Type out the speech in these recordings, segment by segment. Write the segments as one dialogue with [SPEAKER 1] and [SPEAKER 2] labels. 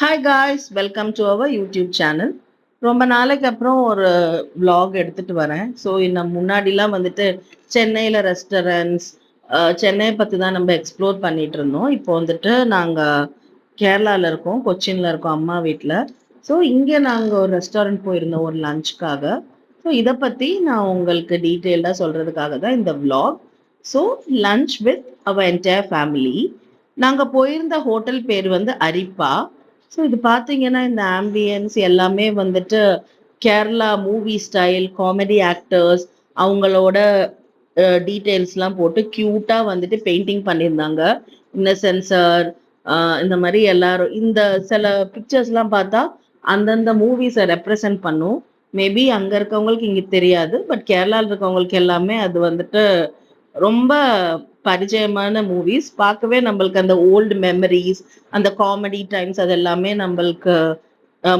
[SPEAKER 1] Hi guys, welcome to our YouTube channel. ரொம்ப நாளைக்கு அப்புறம் ஒரு vlog எடுத்துட்டு வரேன். ஸோ நம்ம முன்னாடிலாம் வந்துட்டு சென்னையில் ரெஸ்டாரண்ட்ஸ், சென்னையை பற்றி தான் நம்ம எக்ஸ்ப்ளோர் பண்ணிட்டு இருந்தோம். இப்போ வந்துட்டு நாங்கள் கேரளாவில் இருக்கோம், கொச்சினில் இருக்கோம் அம்மா வீட்டில். ஸோ இங்கே நாங்கள் ஒரு ரெஸ்டாரண்ட் போயிருந்தோம் ஒரு லஞ்சுக்காக. ஸோ இதை பற்றி நான் உங்களுக்கு டீட்டெயில்டாக சொல்கிறதுக்காக தான் இந்த vlog. So lunch with our entire family. நாங்கள் போயிருந்த ஹோட்டல் பேர் வந்து அரிப்பா. ஸோ இது பார்த்தீங்கன்னா இந்த ஆம்பியன்ஸ் எல்லாமே வந்துட்டு Kerala movie style comedy actors அவங்களோட டீட்டெயில்ஸ்லாம் போட்டு க்யூட்டாக வந்துட்டு பெயிண்டிங் பண்ணியிருந்தாங்க. இன்னசென்ட் சார், இந்த மாதிரி எல்லாரும் இந்த சில பிக்சர்ஸ்லாம் பார்த்தா அந்தந்த மூவிஸை ரெப்ரசன்ட் பண்ணும். மேபி அங்கே இருக்கவங்களுக்கு இங்கே தெரியாது, பட் கேரளாவில் இருக்கவங்களுக்கு எல்லாமே அது வந்துட்டு ரொம்ப பரிச்சயமான மூவிஸ். பார்க்கவே நம்மளுக்கு அந்த ஓல்டு மெமரிஸ், அந்த காமெடி டைம்ஸ் அது எல்லாமே நம்மளுக்கு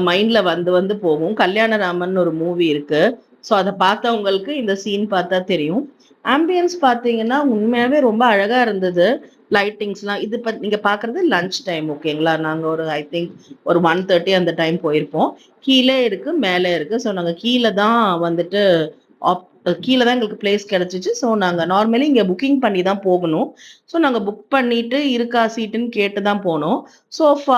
[SPEAKER 1] மைண்ட்ல வந்து வந்து போகும். கல்யாணராமன் ஒரு மூவி இருக்கு. ஸோ அதை பார்த்தவங்களுக்கு இந்த சீன் பார்த்தா தெரியும். ஆம்பியன்ஸ் பார்த்தீங்கன்னா உண்மையாவே ரொம்ப அழகா இருந்தது. லைட்டிங்ஸ்லாம் இது நீங்க பாக்குறது லஞ்ச் டைம், ஓகேங்களா? நாங்க ஒரு ஐ திங்க் ஒரு 1:30 அந்த டைம் போயிருப்போம். கீழே இருக்கு மேலே இருக்கு. ஸோ நாங்க கீழே தான் வந்துட்டு கீழே தான் எங்களுக்கு பிளேஸ் கிடைச்சிச்சு. ஸோ நாங்கள் நார்மலி இங்கே புக்கிங் பண்ணி தான் போகணும். ஸோ நாங்கள் புக் பண்ணிட்டு இருக்கா சீட்டுன்னு கேட்டு தான் போனோம். சோஃபா,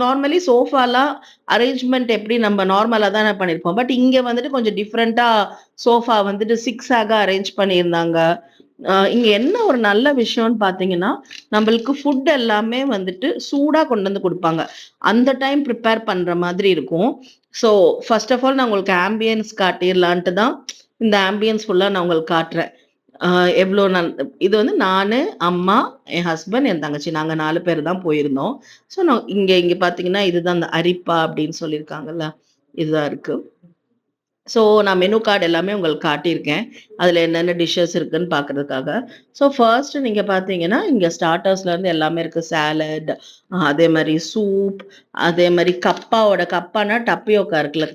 [SPEAKER 1] நார்மலி சோஃபாலாம் அரேஞ்ச்மெண்ட் எப்படி நம்ம நார்மலாக தான் பண்ணியிருப்போம். பட் இங்கே வந்துட்டு கொஞ்சம் டிஃப்ரெண்ட்டாக சோஃபா வந்துட்டு 6ஆக அரேஞ்ச் பண்ணியிருந்தாங்க. இங்கே என்ன ஒரு நல்ல விஷயம்னு பார்த்தீங்கன்னா, நம்மளுக்கு ஃபுட் எல்லாமே வந்துட்டு சூடாக கொண்டு வந்து கொடுப்பாங்க. அந்த டைம் ப்ரிப்பேர் பண்ணுற மாதிரி இருக்கும். ஸோ ஃபர்ஸ்ட் ஆஃப் ஆல் நான் உங்களுக்கு ஆம்பியன்ஸ் காட்டிடலான்ட்டு தான் இந்த ஆம்பியன்ஸ் ஃபுல்லாக நான் உங்களுக்கு காட்டுறேன். எவ்வளோ இது வந்து நான், அம்மா, என் ஹஸ்பண்ட், என் தங்கச்சி, நாங்கள் 4 பேர் தான் போயிருந்தோம். ஸோ நான் இங்கே பார்த்தீங்கன்னா இதுதான் அந்த அரிப்பா அப்படின்னு சொல்லியிருக்காங்கல்ல, இதுதான் இருக்குது. ஸோ நான் மெனு கார்டு எல்லாமே உங்களுக்கு காட்டியிருக்கேன். அதில் என்னென்ன டிஷ்ஷஸ் இருக்குன்னு பார்க்குறதுக்காக. ஸோ ஃபர்ஸ்ட் நீங்கள் பார்த்தீங்கன்னா இங்கே ஸ்டார்டர்ஸ்லேருந்து எல்லாமே இருக்குது. சாலட், அதே மாதிரி சூப், அதே மாதிரி கப்பானா டப்பியோக்கா இருக்குல்ல,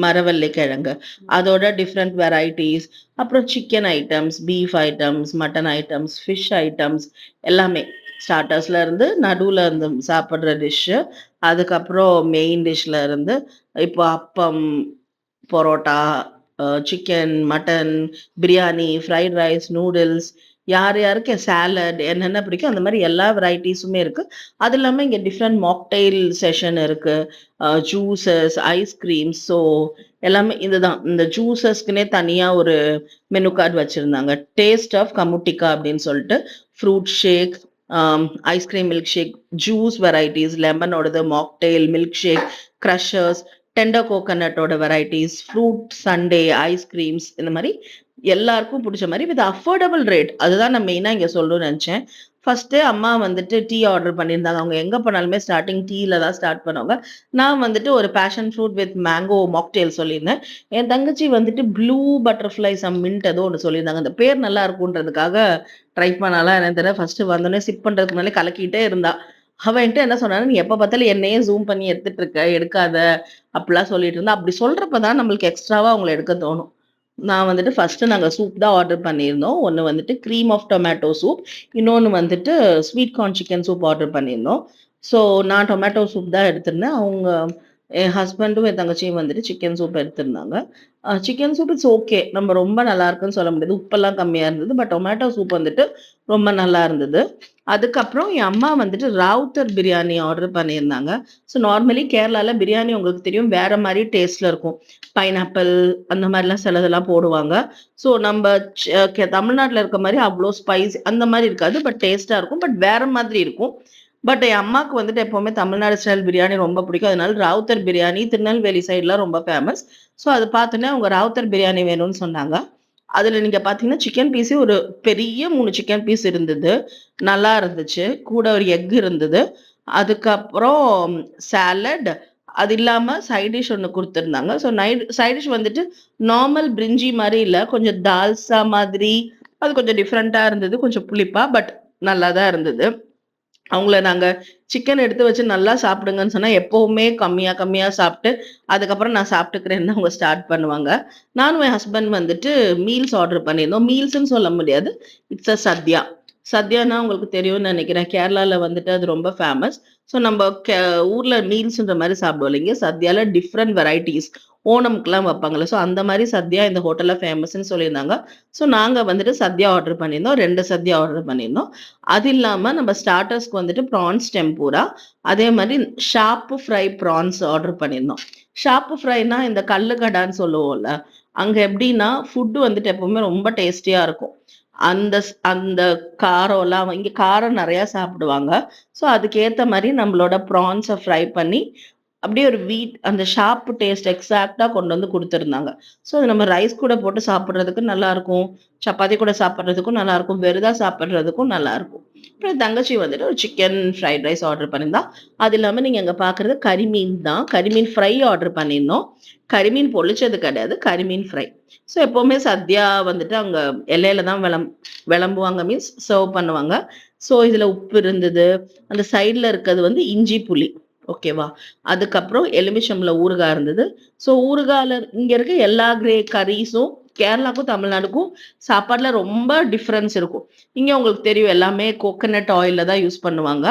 [SPEAKER 1] மரவள்ளி கிழங்கு, அதோட டிஃப்ரெண்ட் வெரைட்டிஸ். அப்புறம் chicken items, beef items, mutton items, fish items எல்லாமே ஸ்டார்டர்ஸ்ல இருந்து நடுவில் இருந்து சாப்பிட்ற டிஷ்ஷு. அதுக்கப்புறம் மெயின் டிஷ்ல இருந்து இப்போ அப்பம், parotta, chicken, mutton, biryani, fried rice, noodles, யார் யாருக்கு சாலட் என்னென்ன பிடிக்கும் அந்த மாதிரி எல்லா வெரைட்டிஸுமே இருக்குது. அது இல்லாமல் இங்கே டிஃப்ரெண்ட் மாக்டெயில் செஷன் இருக்குது, ஜூஸஸ், ஐஸ்கிரீம்ஸ். ஸோ எல்லாமே இதுதான். இந்த ஜூஸஸ்க்குனே தனியாக ஒரு மெனு கார்டு வச்சுருந்தாங்க. டேஸ்ட் ஆஃப் கமுட்டிக்கா அப்படின்னு சொல்லிட்டு fruit shake, ice cream milk shake, juice varieties, லெமனோடது, mocktail, milk shake, crushers, tender கோகனட்டோட வெரைட்டிஸ், ஃப்ரூட் சண்டே, ஐஸ்கிரீம்ஸ், இந்த மாதிரி எல்லாருக்கும் பிடிச்ச மாதிரி வித் அஃபோர்டபுள் ரேட். அதுதான் நான் மெயினாக இங்கே சொல்லணும்னு நினச்சேன். ஃபர்ஸ்ட்டு அம்மா வந்துட்டு டீ ஆர்டர் பண்ணியிருந்தாங்க. அவங்க எங்கே போனாலுமே ஸ்டார்டிங் டீயில் தான் ஸ்டார்ட் பண்ணுவாங்க. நான் வந்துட்டு ஒரு passion fruit with mango mocktail சொல்லியிருந்தேன். என் தங்கச்சி வந்துட்டு ப்ளூ பட்டர்ஃப்ளை சம் மின்ட் ஏதோ ஒன்று சொல்லியிருந்தாங்க. அந்த பேர் நல்லா இருக்குன்றதுக்காக ட்ரை பண்ணாலாம் என்னன்னு தெரியல. ஃபர்ஸ்ட்டு வந்தோடனே சிப் பண்ணுறதுக்கு முன்னாலே கலக்கிட்டே இருந்தா. அவன் என்கிட்ட என்ன சொன்னான்னு, நீ எப்போ பார்த்தாலும் என்னையே ஜூம் பண்ணி எடுத்துட்டு இருக்க, எடுக்காத அப்படிலாம் சொல்லிட்டு இருந்தா. அப்படி சொல்றப்ப தான் நம்மளுக்கு எக்ஸ்ட்ராவா அவங்கள எடுக்க தோணும். நான் வந்துட்டு ஃபர்ஸ்ட்டு நாங்கள் சூப் தான் ஆர்டர் பண்ணியிருந்தோம். ஒன்று வந்துட்டு க்ரீம் ஆஃப் டொமேட்டோ சூப், இன்னொன்று வந்துட்டு sweet corn chicken soup order பண்ணியிருந்தோம். ஸோ நான் டொமேட்டோ சூப் தான் எடுத்திருந்தேன். அவங்க என் ஹஸ்பண்டும் என் தங்கச்சியும் வந்துட்டு சிக்கன் சூப் எடுத்திருந்தாங்க. சிக்கன் சூப் இட்ஸ் ஓகே, நம்ம ரொம்ப நல்லா இருக்குன்னு சொல்ல முடியாது. உப்பெல்லாம் கம்மியாக இருந்தது. பட் டொமேட்டோ சூப் வந்துட்டு ரொம்ப நல்லா இருந்தது. அதுக்கப்புறம் என் அம்மா வந்துட்டு ராவுத்தர் பிரியாணி ஆர்டர் பண்ணியிருந்தாங்க. ஸோ நார்மலி கேரளாவில் பிரியாணி உங்களுக்கு தெரியும் வேற மாதிரி டேஸ்ட்ல இருக்கும். பைனாப்பிள் அந்த மாதிரிலாம் சிலதெல்லாம் போடுவாங்க. ஸோ நம்ம தமிழ்நாட்டில் இருக்க மாதிரி அவ்வளோ ஸ்பைஸ் அந்த மாதிரி இருக்காது. பட் டேஸ்ட்டாக இருக்கும். பட் வேற மாதிரி இருக்கும். பட் என் அம்மாவுக்கு வந்துட்டு எப்போவுமே தமிழ்நாடு ஸ்டைல் பிரியாணி ரொம்ப பிடிக்கும். அதனால ராவுத்தர் பிரியாணி திருநெல்வேலி சைட்லாம் ரொம்ப ஃபேமஸ். ஸோ அதை பார்த்தோன்னே அவங்க ராவுத்தர் பிரியாணி வேணும்னு சொன்னாங்க. அதில் நீங்கள் பார்த்தீங்கன்னா சிக்கன் பீஸே ஒரு பெரிய 3 சிக்கன் பீஸ் இருந்தது. நல்லா இருந்துச்சு. கூட ஒரு எக் இருந்தது. அதுக்கப்புறம் சாலட், அது இல்லாமல் சைட் டிஷ் ஒன்று கொடுத்துருந்தாங்க. ஸோ சைட் டிஷ் வந்துட்டு நார்மல் பிரிஞ்சி மாதிரி இல்லை, கொஞ்சம் தால்சா மாதிரி. அது கொஞ்சம் டிஃப்ரெண்ட்டாக இருந்தது, கொஞ்சம் புளிப்பாக. பட் நல்லா தான் இருந்தது. அவங்கள நாங்கள் சிக்கன் எடுத்து வச்சு நல்லா சாப்பிடுங்கன்னு சொன்னால் எப்போவுமே கம்மியாக கம்மியாக சாப்பிட்டு அதுக்கப்புறம் நான் சாப்பிட்டுக்கிறேன்னு அவங்க ஸ்டார்ட் பண்ணுவாங்க. நானும் என் ஹஸ்பண்ட் வந்துட்டு மீல்ஸ் ஆர்டர் பண்ணியிருந்தோம். மீல்ஸ்ன்னு சொல்ல முடியாது, இட்ஸ் அ சத்யா. சத்யான்னா உங்களுக்கு தெரியும்னு நெனைக்கிறேன். கேரளால வந்துட்டு அது ரொம்ப ஃபேமஸ். ஸோ நம்ப ஊர்ல மீல்ஸ்ன்ற மாரி சாப்பிடுவோம் இல்லைங்க. சத்யால டிஃபரெண்ட் வெரைட்டீஸ் ஓணம்க்குலாம் வப்பாங்கல்ல. ஸோ அந்த மாரி சத்யா இந்த ஹோட்டல்ல ஃபேமஸ்ன்னு சொல்லியிருந்தாங்க. ஸோ நாங்க வந்துட்டு சத்யா ஆர்டர் பண்ணியிருந்தோம். 2 சத்யா ஆர்டர் பண்ணியிருந்தோம். அது இல்லாம நம்ம ஸ்டார்ட்டர்ஸ்க்கு வந்துட்டு ப்ரான்ஸ் டெம்பூரா, அதே மாரி ஷார்ப் ஃப்ரை ப்ரான்ஸ் ஆர்டர் பண்ணியிருந்தோம். ஷார்ப் ஃப்ரைனா இந்த கல்லு கடான்னு சொல்லுவோம்ல. அங்க எப்படின்னா, ஃபுட் வந்துட்டு எப்பவுமே ரொம்ப டேஸ்டியா இருக்கும். அந்த காரம்லாம் இங்க காரம் நெறையா சாப்பிடுவாங்க. ஸோ அதுக்கேத்த மாரி நம்மளோட ப்ரான்ஸ ஃப்ரை பண்ணி, அப்படியே ஒரு அந்த ஷார்ப் டேஸ்ட் எக்ஸாக்ட்டா கொண்டு வந்து குடுத்துருந்தாங்க. ஸோ அது நம்ம ரைஸ் கூட போட்டு சாப்பிடுறதுக்கு நல்லாருக்கும். சப்பாத்தி கூட சாப்பிடுறதுக்கும் நல்லாருக்கும். வெறுதா சாப்பிடுறதுக்கும் நல்லாருக்கும். அப்புறம் என் தங்கச்சி வந்துட்டு ஒரு சிக்கன் ஃப்ரைட் ரைஸ் ஆர்டர் பண்ணியிருந்தா. அது இல்லாம நீங்க அங்க பார்க்குறது கரிமீன் தான். கரிமீன் ஃப்ரை ஆர்டர் பண்ணியிருந்தோம். கரிமீன் பொள்ளிச்சது கிடையாது. கரிமீன் ஃப்ரை. ஸோ எப்பவுமே சத்யா வந்துட்டு அங்க எல்லையில தான் விளம்புவாங்க மீன்ஸ் சர்வ் பண்ணுவாங்க. ஸோ இதுல உப்பு இருந்தது. அந்த சைடுல இருக்கிறது வந்து இஞ்சி, புளி. ஓகேவா? அதுக்கப்புறம் எலுமிச்சம்பழ ஊறுகாய் இருந்தது. ஸோ ஊறுகால இங்க இருக்க எல்லா கரீஸும் கேரளாக்கும், தமிழ்நாடுக்கும் சாப்பாடுல ரொம்ப டிஃபரன்ஸ் இருக்கும். இங்க உங்களுக்கு தெரியும் எல்லாமே கோகனட் ஆயில்ல தான் யூஸ் பண்ணுவாங்க.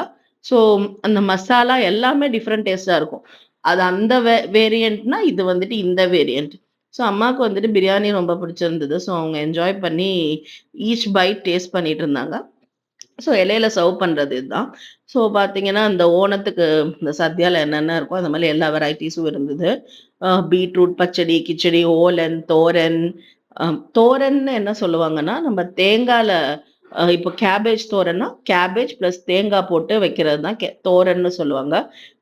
[SPEAKER 1] ஸோ அந்த மசாலா எல்லாமே டிஃபரெண்ட் டேஸ்ட்டா இருக்கும். அது அந்த வேரியன்ட்னா இது வந்துட்டு இந்த வேரியன்ட். ஸோ அம்மாவுக்கு வந்துட்டு பிரியாணி ரொம்ப பிடிச்சிருந்தது. ஸோ அவங்க என்ஜாய் பண்ணி ஈச் பைட் டேஸ்ட் பண்ணிட்டு இருந்தாங்க. ஸோ இலையில சர்வ் பண்றது இதுதான். ஸோ பார்த்தீங்கன்னா, இந்த ஓணத்துக்கு இந்த சத்யால என்னென்ன இருக்கோ, அந்த மாரி எல்லா வெரைட்டீஸும் இருந்தது. பீட்ரூட் பச்சடி, கிச்சடி, ஓலன், தோரன். தோரன்னு என்ன சொல்லுவாங்கன்னா, நம்ம தேங்கால இப்போ கேபேஜ் தோரன்னா, கேபேஜ் பிளஸ் தேங்காய் போட்டு வைக்கிறது தான் தோரன்னு சொல்லுவாங்க.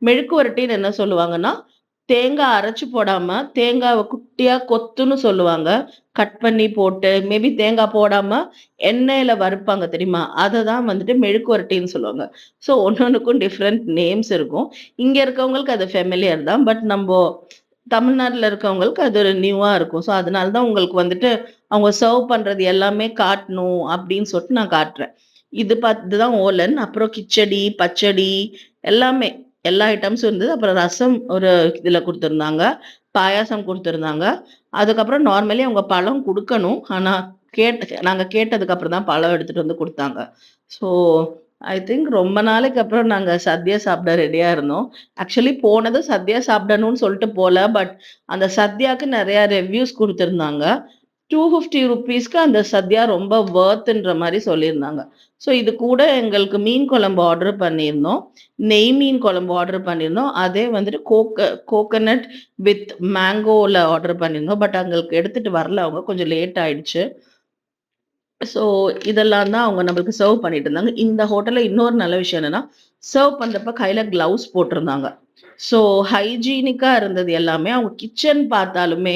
[SPEAKER 1] மெழுக்கு வரட்டின்னு என்ன சொல்லுவாங்கன்னா, தேங்காய் அரைச்சு போடாம, தேங்காவ குட்டியா கொத்துன்னு சொல்லுவாங்க. கட் பண்ணி போட்டு, மேபி தேங்காய் போடாம எண்ணெயில வறுப்பாங்க தெரியுமா? அத தான் வந்துட்டு மெழுக்கு வரட்டின்னு சொல்லுவாங்க. ஸோ ஒண்ணொண்ணுக்கும் டிஃபரெண்ட் நேம்ஸ் இருக்கும். இங்க இருக்கவங்களுக்கு அது ஃபெமிலியர் தான். பட் நம்போ தமிழ்நாட்டுல இருக்கவங்களுக்கு அது ஒரு நியூவா இருக்கும். ஸோ அதனால தான் உங்களுக்கு வந்துட்டு அவங்க சர்வ் பண்றது எல்லாமே காட்டணும் அப்படின்னு சொல்லிட்டு நான் காட்டுறேன். இதுதான் ஓலன். அப்புறம் கிச்சடி, பச்சடி எல்லாமே எல்லா ஐட்டம்ஸும் இருந்தது. அப்புறம் ரசம் ஒரு இதுல குடுத்துருந்தாங்க. பாயாசம் குடுத்துருந்தாங்க. அதுக்கப்புறம் நார்மலி அவங்க பழம் குடுக்கணும். ஆனா நாங்க கேட்டதுக்கு அப்புறம் தான் பழம் எடுத்துட்டு வந்து குடுத்தாங்க. ஸோ ஐ திங்க் ரொம்ப நாளைக்கு அப்புறம் நாங்க சத்யா சாப்பிட ரெடியா இருந்தோம். ஆக்சுவலி போனது சத்யா சாப்பிடணும்னு சொல்லிட்டு போல. பட் அந்த சத்யாக்கு நெறைய ரிவ்யூஸ் குடுத்திருந்தாங்க. ₹250க்கு அந்த சத்யா ரொம்ப வொர்த்ன்ற மாரி சொல்லியிருந்தாங்க. ஸோ இது கூட எங்களுக்கு மீன் குழம்பு ஆர்டர் பண்ணியிருந்தோம். நெய் மீன் குழம்பு ஆர்டர் பண்ணியிருந்தோம். அதே வந்துட்டு கோகனட் வித் மேங்கோல ஆர்டர் பண்ணியிருந்தோம். பட் எங்களுக்கு எடுத்துட்டு வரல அவங்க. கொஞ்சம் லேட் ஆயிடுச்சு. ஸோ இதெல்லாம் தான் அவங்க நம்மளுக்கு சர்வ் பண்ணிட்டு இருந்தாங்க. இந்த ஹோட்டல்ல இன்னொரு நல்ல விஷயம் என்னன்னா, சர்வ் பண்றப்ப கையில கிளவுஸ் போட்டிருந்தாங்க. ஸோ ஹைஜீனிக்கா இருந்தது எல்லாமே. அவங்க கிச்சன் பார்த்தாலுமே,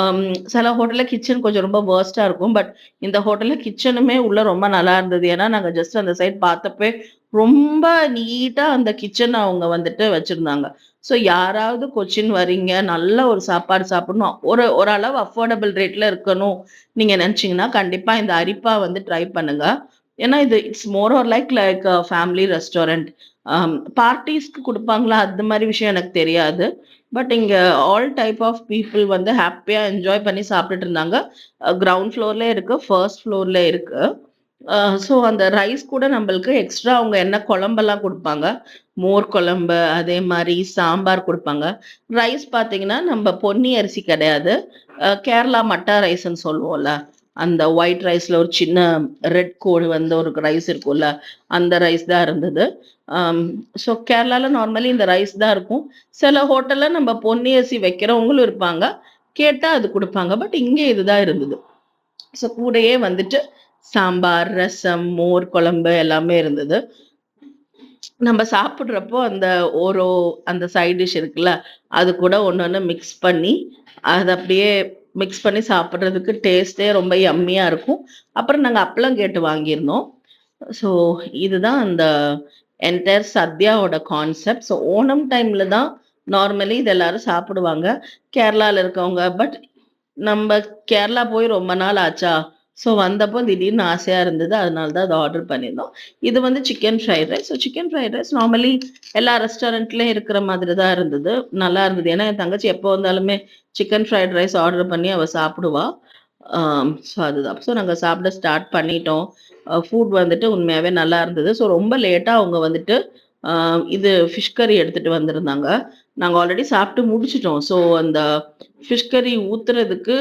[SPEAKER 1] அம் சில ஹோட்டல்ல கிச்சன் கொஞ்சம் ரொம்ப வொர்ஸ்ட்டா இருக்கும். பட் இந்த ஹோட்டல்ல கிச்சனுமே உள்ள ரொம்ப நல்லா இருந்தது. ஏன்னா, நாங்க ஜஸ்ட் அந்த சைட் பார்த்தப்பயே ரொம்ப நீட்டா அந்த கிச்சன அவங்க வந்துட்டு வச்சிருந்தாங்க. ஸோ யாராவது கொச்சின் வரீங்க, நல்ல ஒரு சாப்பாடு சாப்பிடணும், ஓரளவு அஃபோர்டபிள் ரேட்ல இருக்கணும் நீங்க நினைச்சீங்கன்னா, கண்டிப்பா இந்த அரிப்பா வந்து ட்ரை பண்ணுங்க. ஏன்னா இது it's more or like family restaurant. பார்ட்டீஸ்க்கு குடுப்பாங்களா? அந்த மாரி விஷயம் எனக்கு தெரியாது. பட் இங்க ஆல் டைப் ஆஃப் பீப்பிள் வந்து ஹேப்பியா என்ஜாய் பண்ணி சாப்பிட்டுட்டு இருந்தாங்க. கிரவுண்ட் ஃப்ளோர்லயே இருக்கு, ஃபர்ஸ்ட் ஃப்ளோர்ல இருக்கு. ஸோ அந்த ரைஸ் கூட நம்பளுக்கு எக்ஸ்ட்ரா அவங்க என்ன குழம்பெல்லாம் குடுப்பாங்க. மோர் குழம்பு, அதே மாரி சாம்பார் குடுப்பாங்க. ரைஸ் பார்த்தீங்கன்னா, நம்ப பொன்னி அரிசி கிடையாது. கேரளா மட்டா ரைஸ்ன்னு சொல்லுவோம்ல. அந்த ஒயிட் ரைஸ்ல ஒரு சின்ன ரெட் கோடு வந்து ஒரு ரைஸ் இருக்கும்ல. அந்த ரைஸ் தான் இருந்தது. அம் ஸோ கேரளால நார்மலி இந்த ரைஸ் தான் இருக்கும். சில ஹோட்டல்ல நம்ம பொன்னி அரிசி வைக்கிறவங்களும் இருப்பாங்க. கேட்டா அது குடுப்பாங்க. பட் இங்க இதுதான் இருந்தது. ஸோ கூடயே வந்துட்டு சாம்பார், ரசம், மோர் குழம்பு எல்லாமே இருந்தது. நம்ம சாப்பிடுறப்போ அந்த அந்த சைட் டிஷ் இருக்குல்ல, அது கூட ஒண்ணு மிக்ஸ் பண்ணி, அத அப்படியே மிக்ஸ் பண்ணி சாப்பிடுறதுக்கு டேஸ்ட்டே ரொம்ப யம்மியா இருக்கும். அப்புறம் நாங்க அப்பளம் கேட்டு வாங்கியிருந்தோம். ஸோ இதுதான் அந்த என்டையர் சத்யாவோட கான்செப்ட். ஸோ ஓணம் டைம்ல தான் நார்மலி இது எல்லாரும் சாப்பிடுவாங்க. கேரளால இருக்கவங்க நம்ப கேரளா போய் ரொம்ப நாள் ஆச்சா, ஸோ வந்தப்போ திடீர்னு ஆசையா இருந்தது. அதனால தான் அத ஆர்டர் பண்ணியிருந்தோம். இது வந்து chicken fried rice. So chicken fried rice normally எல்லா ரெஸ்டாரண்ட்லயும் இருக்கிற மாதிரி தான் இருந்தது. நல்லா இருந்தது. ஏன்னா என் தங்கச்சி எப்போ வந்தாலுமே சிக்கன் ஃப்ரைட் ரைஸ் ஆர்டர் பண்ணி அவ சாப்பிடுவா. ஸோ அதுதான். ஸோ நாங்க சாப்பிட ஸ்டார்ட் பண்ணிட்டோம். ஃபுட் வந்துட்டு உண்மையாவே நல்லா இருந்தது. ஸோ ரொம்ப லேட்டா அவங்க வந்துட்டு அ இது ஃபிஷ் கறி எடுத்துட்டு வந்திருந்தாங்க. நாங்க ஆல்ரெடி சாப்பிட்டு முடிச்சுட்டோம். ஸோ அந்த ஃபிஷ் கறி ஊத்துறதுக்கு,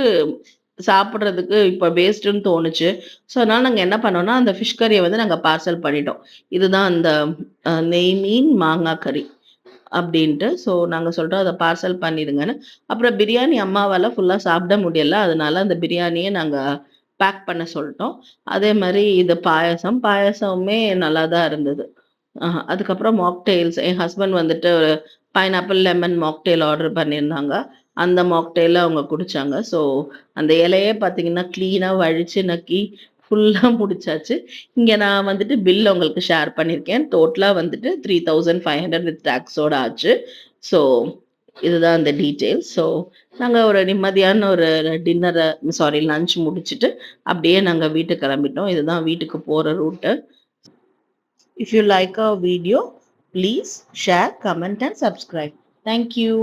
[SPEAKER 1] சாப்பிடுறதுக்கு இப்ப வேஸ்ட்டுன்னு தோணுச்சு. ஸோ அதனால நாங்க என்ன பண்ணோம்னா, அந்த ஃபிஷ் கறிய வந்து நாங்க பார்சல் பண்ணிட்டோம். இதுதான் அந்த நெய் மீன் மாங்கா கறி. அப்படின்ட்டு. ஸோ நாங்க சொல்லிட்டோம் அத பார்சல் பண்ணிடுங்கன்னு. அப்புறம் பிரியாணி அம்மாவால ஃபுல்லா சாப்பிட முடியல. அதனால அந்த பிரியாணிய நாங்க பேக் பண்ண சொல்ட்டோம். அதே மாரி இது பாயாசம். பாயாசமுமே நல்லா தான் இருந்தது. அதுக்கப்புறம் மாக்டெயில்ஸ் என் ஹஸ்பண்ட் வந்துட்டு ஒரு பைனாப்பிள் லெமன் மாக்டெயில் ஆர்டர் பண்ணியிருந்தாங்க. அந்த மாக்டெயில அவங்க குடிச்சாங்க. ஸோ அந்த இலையே பார்த்தீங்கன்னா, கிளீனா வழிச்சு நக்கி ஃபுல்லா முடிச்சாச்சு. இங்க நான் வந்துட்டு பில் உங்களுக்கு ஷேர் பண்ணியிருக்கேன். டோட்டலா வந்துட்டு 3500 வித் டாக்ஸோட ஆச்சு. ஸோ இதுதான் அந்த டீட்டெயில்ஸ். ஸோ நாங்க ஒரு நிம்மதியான ஒரு லஞ்ச் முடிச்சுட்டு அப்படியே நாங்க வீட்டுக்கு கிளம்பிட்டோம். இதுதான் வீட்டுக்கு போற route. If you like our video, please share, comment and subscribe. Thank you.